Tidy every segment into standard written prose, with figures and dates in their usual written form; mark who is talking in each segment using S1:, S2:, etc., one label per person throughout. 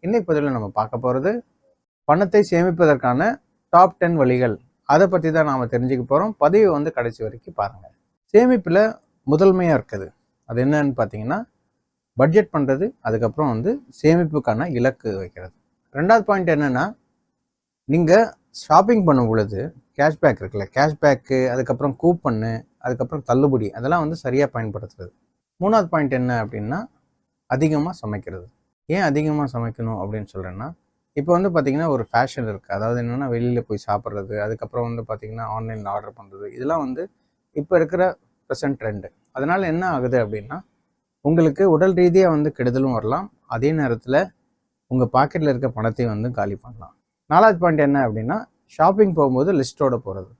S1: இன்னைக்கு பதிவில் நம்ம பார்க்க போகிறது பணத்தை சேமிப்பதற்கான டாப் 10 வழிகள். அதை பற்றி தான் நாம் தெரிஞ்சுக்க போகிறோம். பதிவை வந்து கடைசி வரைக்கும் பாருங்கள். சேமிப்பில் முதன்மையாக இருக்குது அது என்னன்னு பார்த்தீங்கன்னா பட்ஜெட் பண்ணுறது, அதுக்கப்புறம் வந்து சேமிப்புக்கான இலக்கு வைக்கிறது. ரெண்டாவது பாயிண்ட் என்னென்னா, நீங்கள் ஷாப்பிங் பண்ணும் பொழுது கேஷ்பேக் இருக்குல்ல, கேஷ்பேக்கு, அதுக்கப்புறம் கூப்பன்னு, அதுக்கப்புறம் தள்ளுபடி, அதெல்லாம் வந்து சரியாக பயன்படுத்துறது. மூணாவது பாயிண்ட் என்ன அப்படின்னா அதிகமாக சமைக்கிறது. ஏன் அதிகமாக சமைக்கணும் அப்படின்னு சொல்கிறேன்னா, இப்போ வந்து பார்த்திங்கன்னா ஒரு ஃபேஷன் இருக்குது. அதாவது என்னென்னா வெளியில் போய் சாப்பிட்றது, அதுக்கப்புறம் வந்து பார்த்திங்கன்னா ஆன்லைனில் ஆர்டர் பண்ணுறது, இதெல்லாம் வந்து இப்போ இருக்கிற ப்ரெசன்ட் ட்ரெண்டு. அதனால் என்ன ஆகுது அப்படின்னா, உங்களுக்கு உடல் ரீதியாக வந்து கெடுதலும் வரலாம், அதே நேரத்தில் உங்கள் பாக்கெட்டில் இருக்க பணத்தையும் வந்து காலி பண்ணலாம். நாலாவது பாயிண்ட் என்ன அப்படின்னா, ஷாப்பிங் போகும்போது லிஸ்ட்டோடு போகிறது.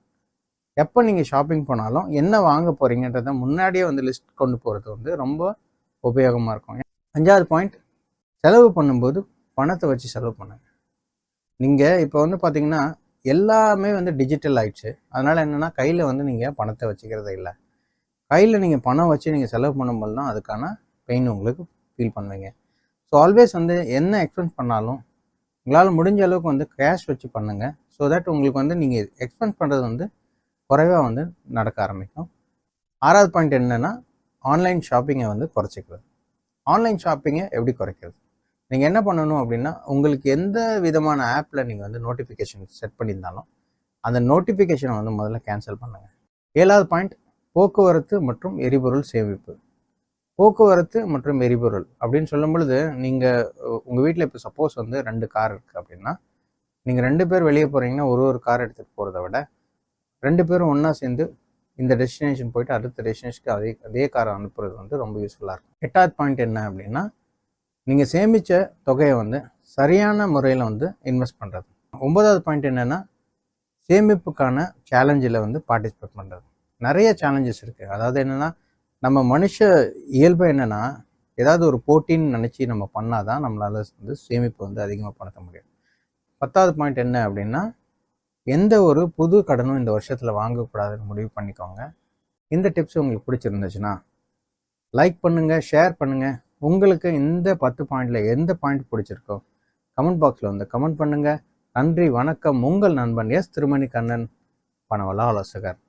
S1: எப்போ நீங்கள் ஷாப்பிங் போனாலும் என்ன வாங்க போகிறீங்கன்றதை முன்னாடியே வந்து லிஸ்ட் கொண்டு போகிறது வந்து ரொம்ப உபயோகமாக இருக்கும். அஞ்சாவது பாயிண்ட், செலவு பண்ணும்போது பணத்தை வச்சு செலவு பண்ணுங்க. நீங்கள் இப்போ வந்து பார்த்தீங்கன்னா எல்லாமே வந்து டிஜிட்டல் ஆயிடுச்சு. அதனால் என்னென்னா கையில் வந்து நீங்கள் பணத்தை வச்சுக்கிறதே இல்லை. கையில் நீங்கள் பணம் வச்சு நீங்கள் செலவு பண்ணும்போது தான் அதுக்கான பெயின் உங்களுக்கு ஃபீல் பண்ணுவீங்க. ஸோ ஆல்வேஸ் வந்து என்ன எக்ஸ்பென்ஸ் பண்ணாலும் உங்களால் முடிஞ்ச அளவுக்கு வந்து கேஷ் வச்சு பண்ணுங்கள். ஸோ தட் உங்களுக்கு வந்து நீங்கள் எக்ஸ்பென்ஸ் பண்ணுறது வந்து குறைவாக வந்து நடக்க ஆரம்பிக்கும். ஆறாவது பாயிண்ட் என்னென்னா, ஆன்லைன் ஷாப்பிங்கை வந்து குறைச்சிக்கிறது. ஆன்லைன் ஷாப்பிங்கை எப்படி குறைக்கிறது? நீங்கள் என்ன பண்ணணும் அப்படின்னா, உங்களுக்கு எந்த விதமான ஆப்பில் நீங்கள் வந்து நோட்டிஃபிகேஷன் செட் பண்ணியிருந்தாலும் அந்த நோட்டிஃபிகேஷனை வந்து முதல்ல கேன்சல் பண்ணுங்கள். ஏழாவது பாயிண்ட், போக்குவரத்து மற்றும் எரிபொருள் சேமிப்பு. போக்குவரத்து மற்றும் எரிபொருள் அப்படின்னு சொல்லும் பொழுது, நீங்கள் உங்கள் வீட்டில் இப்போ சப்போஸ் வந்து 2 கார் இருக்குது அப்படின்னா, நீங்கள் 2 பேர் வெளியே போகிறீங்கன்னா ஒரு கார் எடுத்துகிட்டு போகிறத விட 2 பேரும் ஒன்றா சேர்ந்து இந்த டெஸ்டினேஷன் போயிட்டு அடுத்த டெஸ்டினேஷனுக்கு அதே காரை அனுப்புறது வந்து ரொம்ப யூஸ்ஃபுல்லாக இருக்கும். எட்டாவது பாயிண்ட் என்ன அப்படின்னா, நீங்கள் சேமித்த தொகையை வந்து சரியான முறையில் வந்து இன்வெஸ்ட் பண்ணுறது. 9வது பாயிண்ட் என்னென்னா, சேமிப்புக்கான சேலஞ்சில் வந்து பார்ட்டிசிபேட் பண்ணுறது. நிறைய சேலஞ்சஸ் இருக்குது. அதாவது என்னென்னா, நம்ம மனுஷ இயல்பு என்னென்னா, ஏதாவது ஒரு போட்டின்னு நினச்சி நம்ம பண்ணால் தான் நம்மளால் வந்து சேமிப்பு வந்து அதிகமாக பண்ண முடியும். 10வது பாயிண்ட் என்ன அப்படின்னா, எந்த ஒரு புது கடனும் இந்த வருஷத்தில் வாங்கக்கூடாதுன்னு முடிவு பண்ணிக்கோங்க. இந்த டிப்ஸ் உங்களுக்கு பிடிச்சிருந்துச்சுன்னா லைக் பண்ணுங்கள், ஷேர் பண்ணுங்கள். உங்களுக்கு இந்த 10 பாயிண்டில் எந்த பாயிண்ட் பிடிச்சிருக்கோ கமெண்ட் பாக்ஸில் வந்து கமெண்ட் பண்ணுங்கள். நன்றி, வணக்கம். உங்கள் நண்பன் எஸ் திருமணி கண்ணன், பணவள ஆலோசகர்.